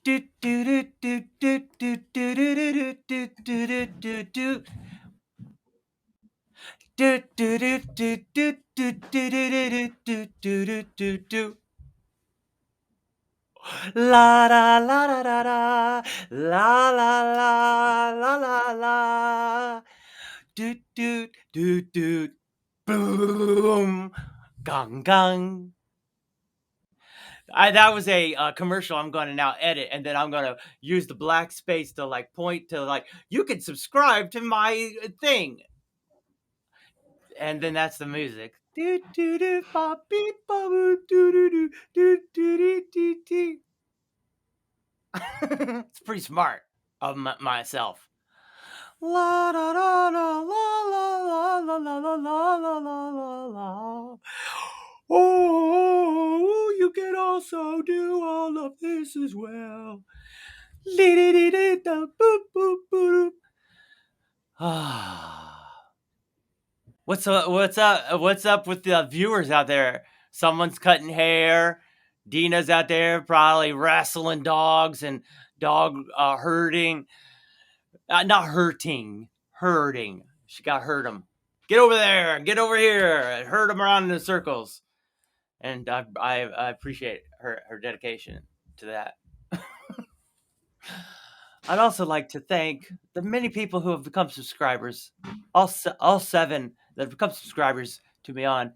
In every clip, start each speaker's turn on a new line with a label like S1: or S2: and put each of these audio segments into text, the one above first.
S1: La la la la la la la la la la la la. Doot doot doot doot. Boom. Gong gong. That was a commercial I'm going to now edit, and then I'm going to use the black space to like point to like you can subscribe to my thing, and then that's the music. Do do do ba beep ba boo do do do do do do do do. It's pretty smart of myself. La da da da la la la la la la la la la la la. Oh, you can also do all of this as well. Boop boop boop. Ah. What's up? What's up? What's up with the viewers out there? Someone's cutting hair. Dina's out there probably wrestling dogs and dog herding. Not hurting, herding. She got herd them. Get over there. Get over here. Herd them around in circles. And I appreciate her dedication to that. I'd also like to thank the many people who have become subscribers. All 7 that have become subscribers to me on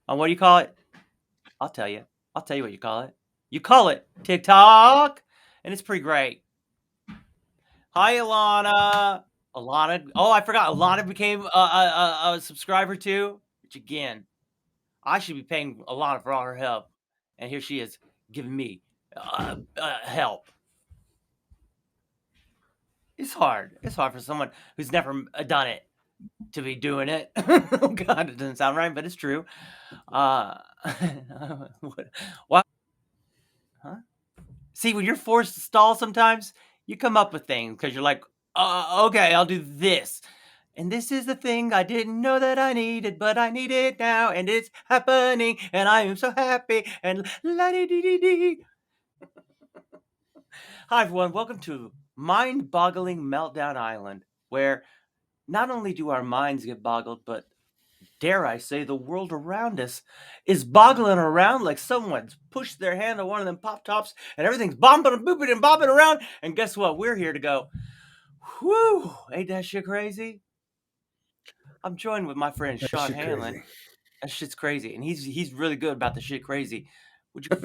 S1: what do you call it? I'll tell you. I'll tell you what you call it. You call it TikTok, and it's pretty great. Hi, Alana. Alana. Oh, I forgot. Alana became a subscriber too. Which again, I should be paying Alana for all her help, and here she is giving me help. It's hard. It's hard for someone who's never done it to be doing it. Oh God, it doesn't sound right, but it's true. What? Huh? See, when you're forced to stall, sometimes you come up with things because you're like, okay, I'll do this. And this is the thing I didn't know that I needed, but I need it now, and it's happening, and I am so happy, and la-dee-dee-dee-dee. Hi, everyone. Welcome to Mind-Boggling Meltdown Island, where not only do our minds get boggled, but dare I say, the world around us is boggling around like someone's pushed their hand on one of them pop tops and everything's bombing and booping and bobbing around. And guess what? We're here to go, whew, ain't that shit crazy? I'm joined with my friend Sean Hanlon.
S2: Crazy.
S1: That shit's crazy. And he's really good about the shit crazy. Would you?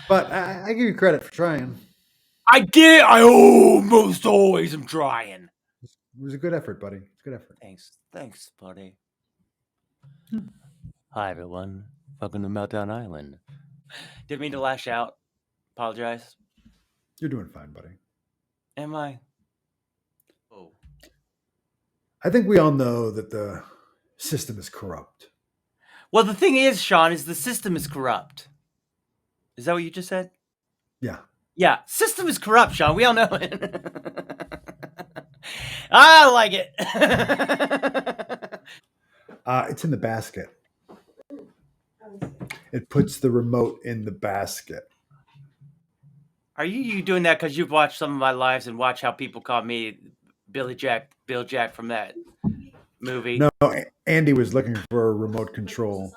S2: But I give you credit for trying.
S1: I did. I almost always am trying.
S2: It was a good effort, buddy. It's a good effort.
S1: Thanks, buddy. Hi, everyone. Welcome to Meltdown Island. Didn't mean to lash out. Apologize.
S2: You're doing fine, buddy.
S1: Am I? Oh.
S2: I think we all know that the system is corrupt.
S1: Well, the thing is, Sean, is the system is corrupt. Is that what you just said?
S2: Yeah.
S1: Yeah, system is corrupt, Sean. We all know it. I like it.
S2: It's in the basket. It puts the remote in the basket.
S1: Are you doing that because you've watched some of my lives and watch how people call me Bill Jack from that movie?
S2: No, Andy was looking for a remote control.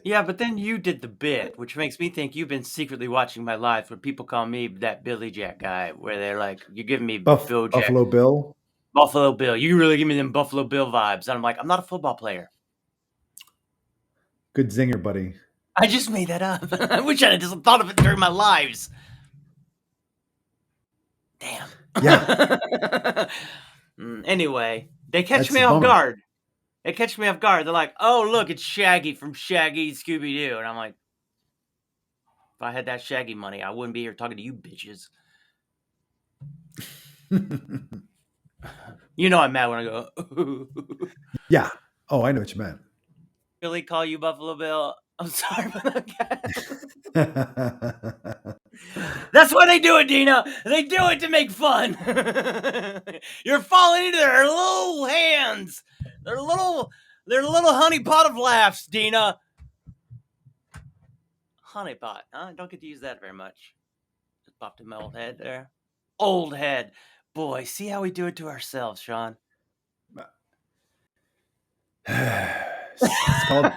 S1: Yeah, but then you did the bit, which makes me think you've been secretly watching my lives where people call me that Billy Jack guy, where they're like, you're giving me Bill Jack.
S2: Buffalo Bill?
S1: Buffalo Bill. You really give me them Buffalo Bill vibes. And I'm like, I'm not a football player.
S2: Good zinger, buddy.
S1: I just made that up. I wish I had just thought of it during my lives. Damn.
S2: Yeah.
S1: Anyway, they catch me off guard. They catch me off guard. They're like, oh, look, it's Shaggy from Shaggy Scooby-Doo. And I'm like, if I had that Shaggy money, I wouldn't be here talking to you bitches. You know I'm mad when I go,
S2: yeah. Oh, I know what you meant.
S1: Really call you Buffalo Bill? I'm sorry about that. That's why they do it, Dina. They do it to make fun. You're falling into their little hands. Their little honey pot of laughs, Dina. Honey pot, huh? Don't get to use that very much. Just popped in my old head there. Old head. Boy, see how we do it to ourselves, Sean.
S2: It's called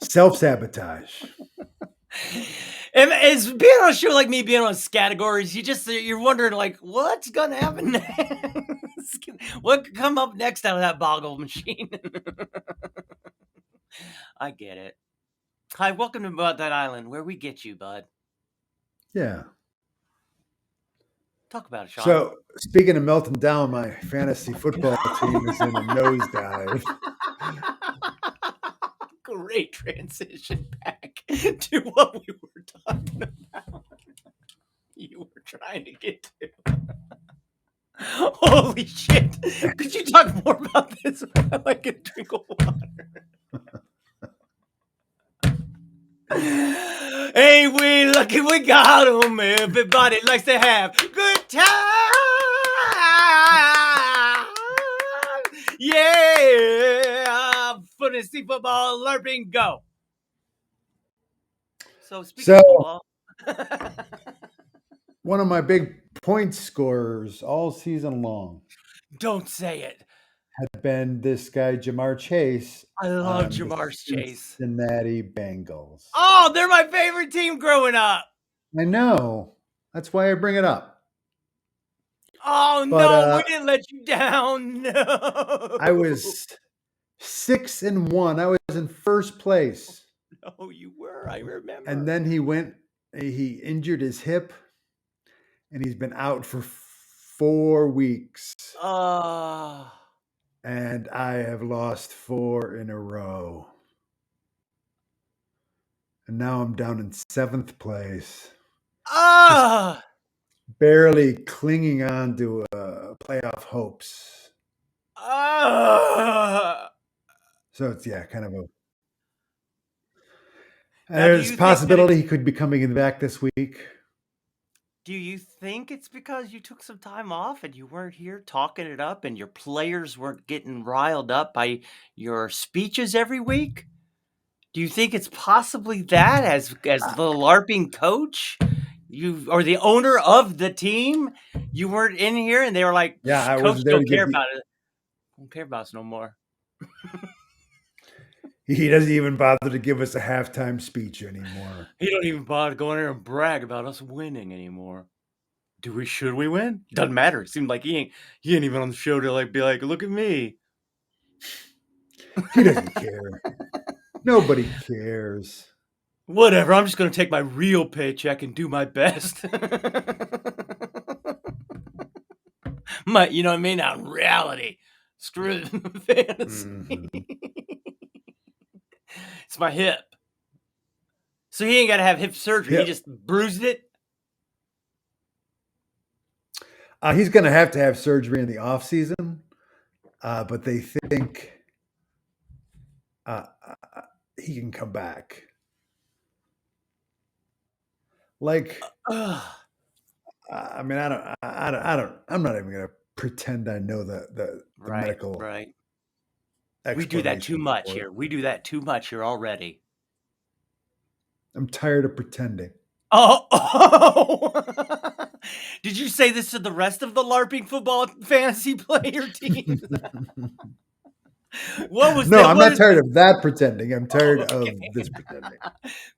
S2: self-sabotage.
S1: Is being on a show like me being on categories, you're wondering like what's gonna happen next? What could come up next out of that boggle machine? I get it. Hi, welcome to About That Island, where we get you, bud.
S2: Yeah.
S1: Talk about it, Sean.
S2: So speaking of melting down, my fantasy football team is in a nosedive.
S1: Great transition back to what we were talking about. You were trying to get to. Holy shit. Could you talk more about this? I can drink of water. Ain't we lucky we got them? Everybody likes to have good time. Yeah. Fantasy football, LARPing, go. So speaking
S2: So
S1: of football.
S2: one of my big point scorers all season long
S1: Don't say it.
S2: had been this guy, Jamar Chase,
S1: I love
S2: on the
S1: Jamar's Chase.
S2: Cincinnati Bengals.
S1: Oh, they're my favorite team growing up.
S2: I know. That's why I bring it up.
S1: Oh,
S2: But
S1: no, we didn't let you down. No.
S2: I was 6-1. I was in first place.
S1: Oh, you were. I remember.
S2: And then he injured his hip, and he's been out for 4 weeks. And I have lost 4 in a row. And now I'm down in 7th place.
S1: Ah.
S2: Barely clinging on to playoff hopes. So it's kind of a. There's a possibility he could be coming back this week.
S1: Do you think it's because you took some time off and you weren't here talking it up and your players weren't getting riled up by your speeches every week? Do you think it's possibly that as the LARPing coach, you or the owner of the team, you weren't in here and they were like,
S2: I
S1: Coach
S2: wasn't there
S1: don't
S2: to
S1: care
S2: give
S1: about it. Don't care about us no more.
S2: He doesn't even bother to give us a halftime speech anymore.
S1: He don't even bother going there and brag about us winning anymore. Should we win? Doesn't matter. It seemed like he ain't even on the show to be like, look at me.
S2: He doesn't care. Nobody cares.
S1: Whatever. I'm just gonna take my real paycheck and do my best. You know what I mean? Now in reality, screw the fantasy.
S2: Mm-hmm.
S1: It's my hip. So he ain't got to have hip surgery.
S2: Yep.
S1: He just bruised it.
S2: He's going to have surgery in the off season, but they think he can come back. Like, I mean, I don't. I'm not even going to pretend I know the medical.
S1: Right. We do that too much here. We do that too much here already.
S2: I'm tired of pretending.
S1: Oh. Did you say this to the rest of the LARPing football fantasy player team? What was
S2: no, I'm not tired of that pretending. I'm tired of this pretending.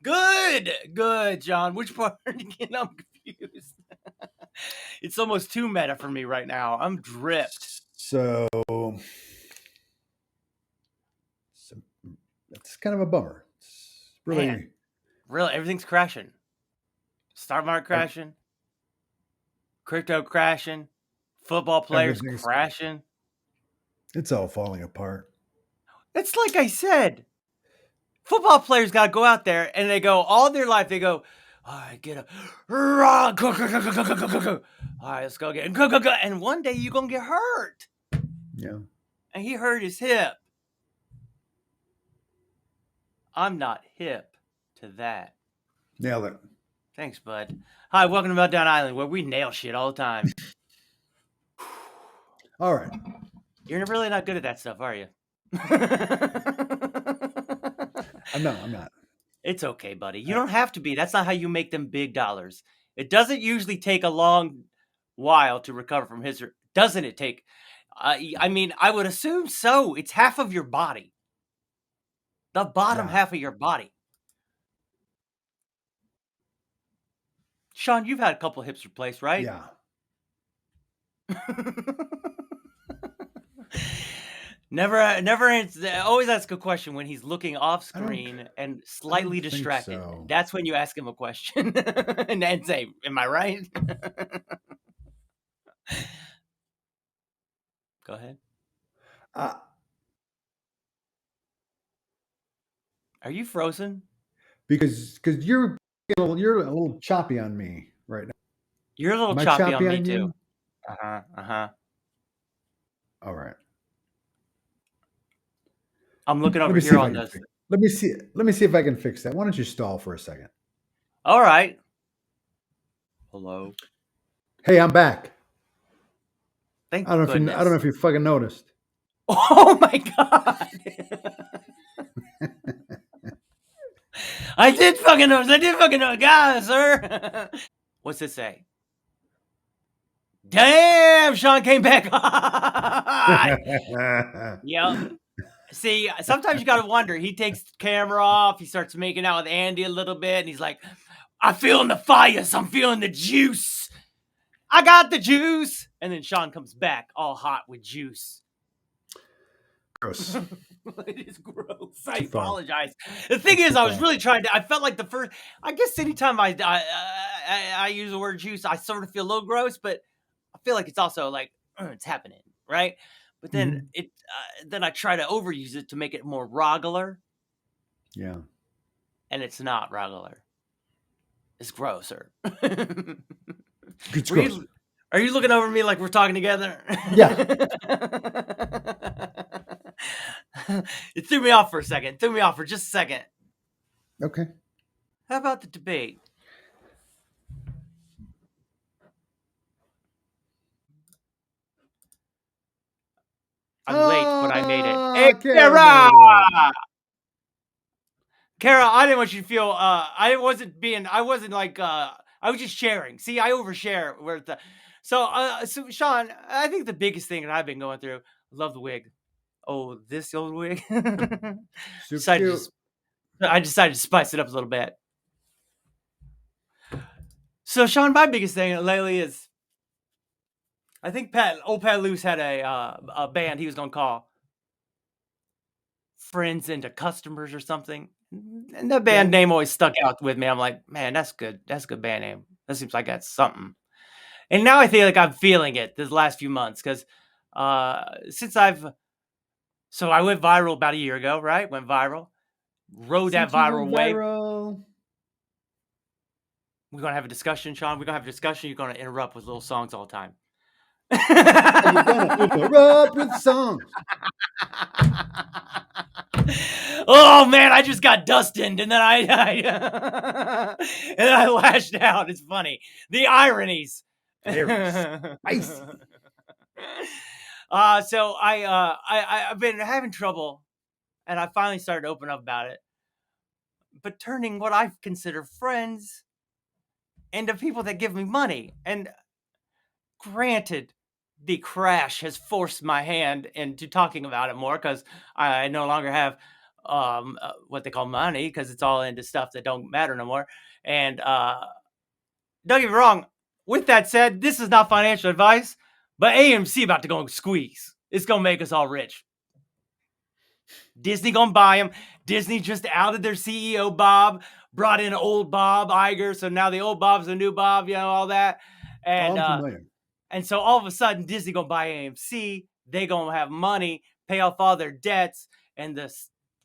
S1: Good, John. Which part again? I'm confused. It's almost too meta for me right now. I'm dripped.
S2: So that's kind of a bummer. It's really,
S1: everything's crashing. Stock market crashing. Crypto crashing. Football players crashing.
S2: It's all falling apart.
S1: It's like I said. Football players got to go out there and they go all their life. They go, all right, get up. All right, let's go again. And one day you're going to get hurt.
S2: Yeah.
S1: And he hurt his hip. I'm not hip to that.
S2: Nailed it.
S1: Thanks, bud. Hi, welcome to Meltdown Island, where we nail shit all the time.
S2: All right.
S1: You're really not good at that stuff, are you?
S2: I'm not.
S1: It's okay, buddy. You don't have to be. That's not how you make them big dollars. It doesn't usually take a long while to recover from his. Doesn't it take? I mean, I would assume so. It's half of your body, the bottom
S2: Yeah.
S1: half of your body. Sean, you've had a couple hips replaced, right?
S2: Yeah.
S1: Always ask a question when he's looking off
S2: I don't
S1: screen and
S2: I don't
S1: slightly
S2: think
S1: distracted.
S2: so.
S1: That's when you ask him a question and then say, "Am I right?" Go ahead.
S2: Uh,
S1: Are you frozen?
S2: because you're a little choppy on me right now.
S1: You're a little
S2: Am I
S1: choppy on
S2: choppy
S1: me
S2: on
S1: too.
S2: you?
S1: Uh huh. Uh huh.
S2: All right.
S1: I'm looking
S2: Let
S1: over
S2: me see
S1: here
S2: if I
S1: on
S2: can
S1: this.
S2: fix. Let me see if I can fix that. Why don't you stall for a second?
S1: All right. Hello.
S2: Hey, I'm back.
S1: Thank
S2: I don't know
S1: goodness.
S2: if you fucking noticed.
S1: Oh my god. I did fucking notice. I did fucking notice. God, sir. What's it say? Damn, Sean came back. Yep. See, sometimes you gotta wonder. He takes the camera off. He starts making out with Andy a little bit, and he's like, "I'm feeling the fire. I'm feeling the juice. I got the juice." And then Sean comes back all hot with juice.
S2: Gross.
S1: It is gross. I
S2: Too far.
S1: apologize. The thing
S2: That's
S1: is,
S2: too
S1: I was
S2: far.
S1: really trying to. I felt like the first. I guess anytime I use the word juice, I sort of feel a little gross, but I feel like it's also like it's happening, right? But then
S2: Mhm.
S1: then I try to overuse it to make it more regular,
S2: Yeah.
S1: and it's not regular. It's grosser.
S2: It's
S1: Were
S2: gross.
S1: you? Are you looking over me like we're talking together?
S2: Yeah.
S1: It threw me off for a second. It threw me off for just a second.
S2: Okay.
S1: How about the debate? I'm late, but I made it. Hey,
S2: Kara
S1: Kara!
S2: made it.
S1: Kara, I didn't want you to feel. I wasn't like. I was just sharing. See, I overshare. So Sean, I think the biggest thing that I've been going through. Love the wig. Oh, this old wig.
S2: So
S1: decided to
S2: cute.
S1: just. I decided to spice it up a little bit. So Sean, my biggest thing lately is. I think old Pat Luce had a band he was gonna call Friends into Customers or something. And the band
S2: Okay.
S1: name always stuck out with me. I'm like, man, that's good. That's a good band name. That seems like that's something. And now I feel like I'm feeling it this last few months because since I went viral about a year ago, right? Went viral, rode that
S2: Since you
S1: viral
S2: went
S1: wave.
S2: viral.
S1: We're gonna have a discussion, Sean. We're gonna have a discussion. You're gonna interrupt with little songs all the time.
S2: You're gonna interrupt with songs.
S1: Oh man, I just got dusted, and then and then I lashed out. It's funny, the ironies.
S2: Very spicy.
S1: I've been having trouble, and I finally started to open up about it. But turning what I consider friends into people that give me money, and granted, the crash has forced my hand into talking about it more because I no longer have what they call money because it's all into stuff that don't matter no more. And don't get me wrong. With that said, this is not financial advice, but AMC about to go and squeeze. It's gonna make us all rich. Disney gonna buy them. Disney just outed their CEO Bob, brought in old Bob Iger, so now the old Bob's the new Bob, all that.
S2: Oh,
S1: And
S2: I'm
S1: uh,
S2: familiar.
S1: And so all of a sudden, Disney gonna buy AMC. They gonna have money, pay off all their debts, and the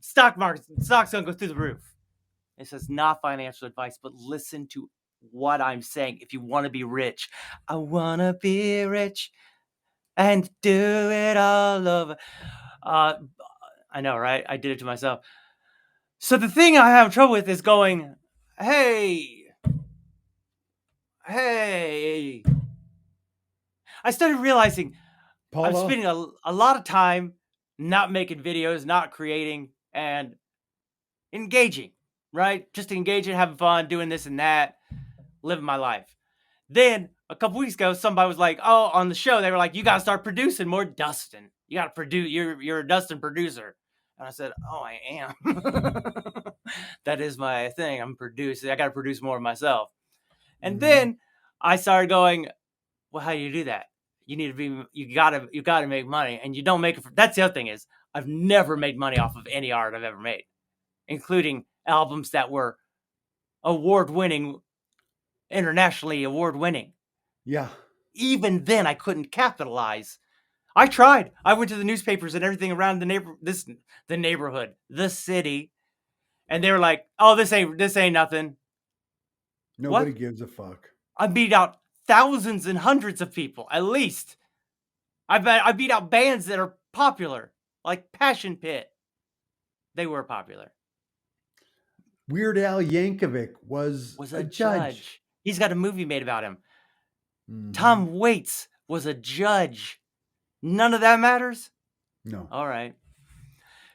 S1: stock's gonna go through the roof. This is not financial advice, but listen to what I'm saying. If you want to be rich, I wanna be rich and do it all over. Uh, I know, right? I did it to myself. So the thing I have trouble with is going, hey, hey. I started realizing I'm
S2: Paula.
S1: spending a lot of time not making videos, not creating, and engaging, right? Just engaging, having fun, doing this and that, living my life. Then a couple weeks ago, somebody was like, "Oh, on the show, they were like, you got to start producing more, Dustin. You got to produce. You're a Dustin producer." And I said, "Oh, I am. That is my thing. I'm producing. I got to produce more of myself." And
S2: Mhm.
S1: then I started going, "Well, how do you do that? You need to be. You gotta make money, and you don't make it. That's the other thing is, I've never made money off of any art I've ever made, including albums that were award winning, internationally award winning.
S2: Yeah.
S1: Even then, I couldn't capitalize. I tried. I went to the newspapers and everything around the neighborhood, the city, and they were like, "Oh, this ain't nothing."
S2: Nobody
S1: What?
S2: gives a fuck.
S1: I beat out thousands and hundreds of people, at least. I beat out bands that are popular, like Passion Pit. They were popular.
S2: Weird Al Yankovic was
S1: Was
S2: a
S1: a
S2: judge.
S1: judge. He's got a movie made about him.
S2: Mhm.
S1: Tom Waits was a judge. None of that matters.
S2: No.
S1: All right.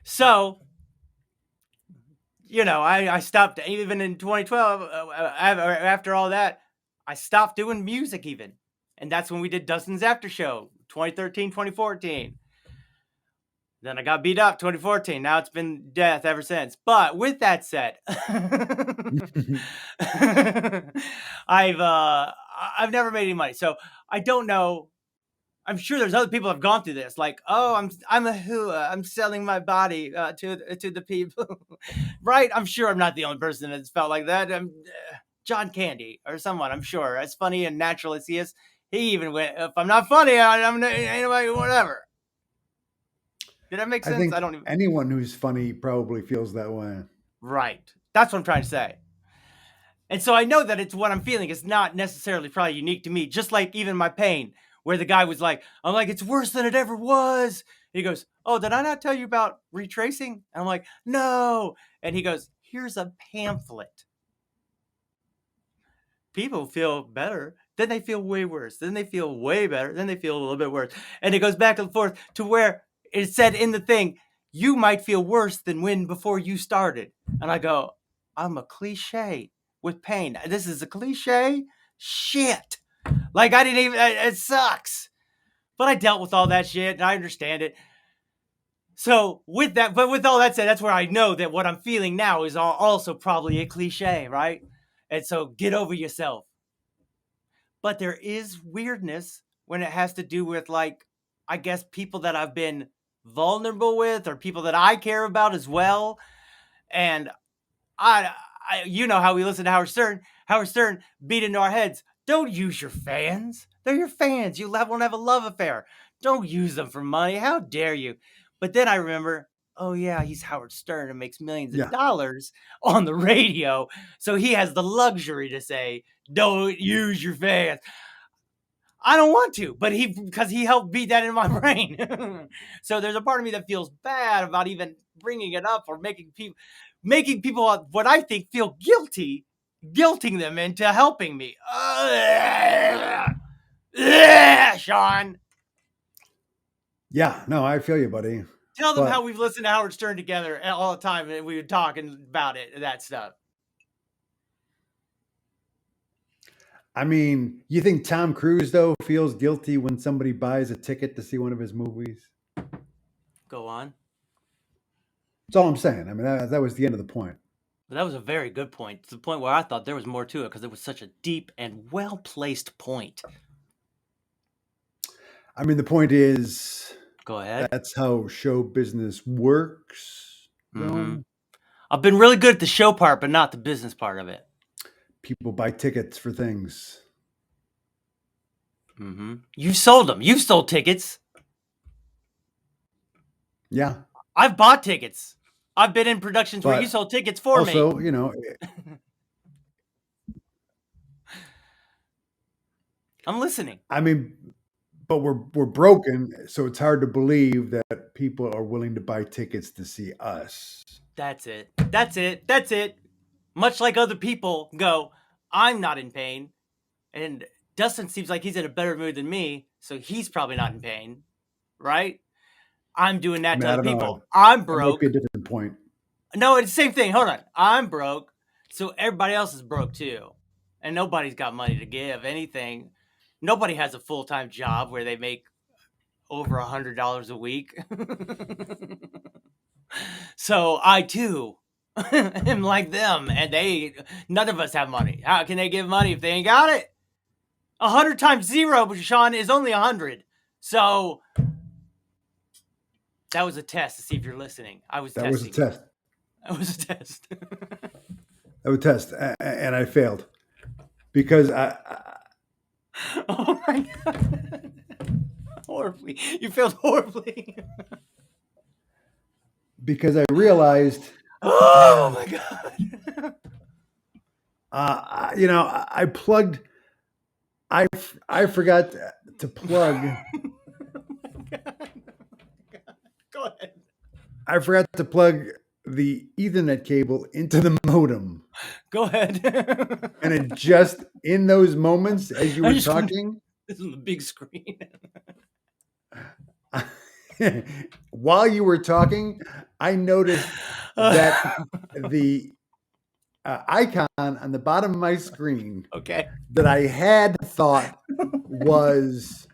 S1: So, I stopped even in 2012. After all that, I stopped doing music even. And that's when we did Dustin's After Show, 2013, 2014. Then I got beat up 2014. Now it's been death ever since. But with that said, I've never made any money. So I don't know. I'm sure there's other people have gone through this. Like, oh, I'm a hua. I'm selling my body to the people, right? I'm sure I'm not the only person that's felt like that. John Candy or someone. I'm sure as funny and natural as he is, he even went. If I'm not funny, I'm anybody, whatever. Did that make
S2: I
S1: sense?
S2: think
S1: I don't even.
S2: anyone who's funny probably feels that way.
S1: Right. That's what I'm trying to say. And so I know that it's what I'm feeling. It's not necessarily probably unique to me. Just like even my pain, where the guy was like, I'm like, it's worse than it ever was. He goes, "Oh, did I not tell you about retracing?" And I'm like, "No." And he goes, "Here's a pamphlet." People feel better. Then they feel way worse. Then they feel way better. Then they feel a little bit worse. And it goes back and forth to where it said in the thing, you might feel worse than when before you started. And I go, I'm a cliche with pain. This is a cliche? Shit. Like I didn't even, it sucks. But I dealt with all that shit and I understand it. So with that, but with all that said, that's where I know that what I'm feeling now is also probably a cliche, right? And so get over yourself. But there is weirdness when it has to do with, like, I guess people that I've been vulnerable with or people that I care about as well. And I, you know how we listen to Howard Stern. Howard Stern beat into our heads. Don't use your fans. They're your fans. You won't have a love affair. Don't use them for money. How dare you? But then I remember, oh yeah, he's Howard Stern and makes millions of
S2: Yeah.
S1: dollars on the radio. So he has the luxury to say, don't use your fans. I don't want to, but because he helped beat that in my brain. So there's a part of me that feels bad about even bringing it up or making people what I think feel guilty, guilting them into helping me. Sean,
S2: Yeah. No, I feel you, buddy.
S1: tell them how
S2: But
S1: we've listened to Howard Stern together all the time and we would talk about it, that stuff.
S2: I mean, you think Tom Cruise though feels guilty when somebody buys a ticket to see one of his movies?
S1: Go on.
S2: That's all I'm saying. I mean, that was the end of the point.
S1: But that was a very good point. To the point where I thought there was more to it because it was such a deep and well placed point.
S2: I mean, the point is
S1: Go ahead.
S2: that's how show business works.
S1: Mm-hmm.
S2: Though
S1: I've been really good at the show part, but not the business part of it.
S2: people buy tickets for things.
S1: Mm-hmm. You sold them. You've sold tickets.
S2: Yeah,
S1: I've bought tickets. I've been in productions where you
S2: but
S1: sold tickets for me.
S2: also,
S1: I'm listening.
S2: I mean, but we're broken, so it's hard to believe that people are willing to buy tickets to see us.
S1: That's it. That's it. That's it. Much like other people go, I'm not in pain. And Dustin seems like he's in a better mood than me, so he's probably not in pain, right? I'm doing
S2: I
S1: that
S2: mean,
S1: to
S2: I
S1: other
S2: don't know.
S1: people. I'm
S2: That might be a
S1: broke.
S2: different point.
S1: No, it's the same thing. Hold on. I'm broke, so everybody else is broke too. and nobody's got money to give anything. Nobody has a full-time job where they make over $100 a week. So I too am like them, and none of us have money. How can they give money if they ain't got it? 100 times 0, Sean, is only 100. So that was a test to see if you're listening. I was
S2: That was a
S1: testing.
S2: test.
S1: That was a test.
S2: That was a test, and I failed because
S1: Oh my god. Horribly. You failed horribly.
S2: because I realized,
S1: Oh my god.
S2: I plugged. I forgot to plug.
S1: Oh my god. Go ahead.
S2: I forgot to plug the Ethernet cable into the modem.
S1: Go ahead.
S2: And it just in those moments as you
S1: I
S2: were
S1: just want
S2: talking,
S1: this is on the big screen.
S2: while you were talking, I noticed that the icon on the bottom of my screen
S1: Okay.
S2: that I had thought was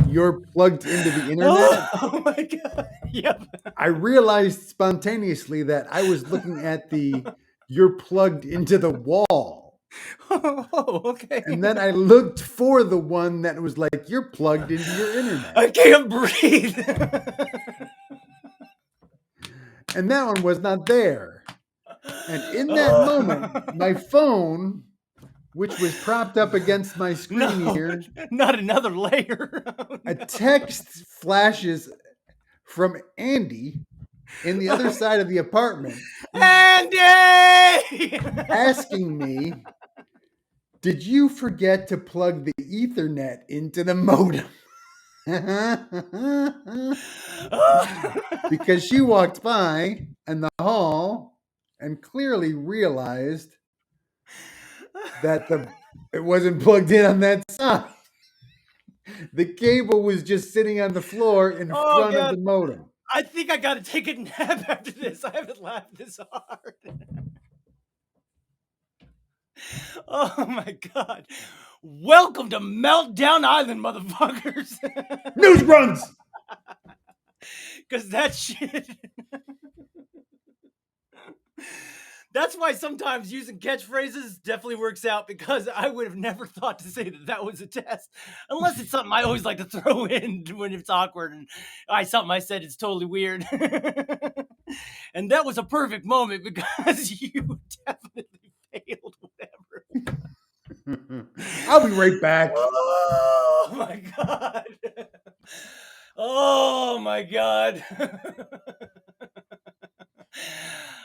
S2: you're plugged into the internet.
S1: Oh my god. Yep.
S2: I realized spontaneously that I was looking at the you're plugged into the wall.
S1: Oh, okay.
S2: And then I looked for the one that was like, you're plugged into your internet.
S1: I can't breathe.
S2: And that one was not there. And in that moment, my phone, which was propped up against my screen
S1: No,
S2: here,
S1: not another layer. Oh,
S2: a
S1: no.
S2: text flashes from Andy in the other side of the apartment
S1: Andy!
S2: asking me, did you forget to plug the Ethernet into the modem? Because she walked by in the hall and clearly realized that it wasn't plugged in on that side. The cable was just sitting on the floor in
S1: Oh
S2: front of
S1: god.
S2: the modem.
S1: I think I gotta take a nap after this. I haven't laughed this hard. Oh my god. Welcome to Meltdown Island, motherfuckers.
S2: News runs.
S1: Because that shit. That's why sometimes using catchphrases definitely works out, because I would have never thought to say that that was a test, unless it's something I always like to throw in when it's awkward and something I said is totally weird. And that was a perfect moment because you definitely failed whatever.
S2: I'll be right back.
S1: Oh my god. Oh my god.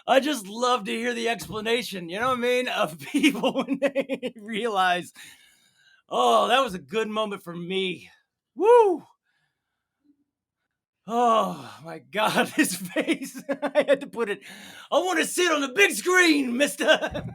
S1: I just love to hear the explanation, you know what I mean, of people when they realize, oh, that was a good moment for me. Woo! Oh my god, his face. I had to put it. I want to sit on the big screen, mister.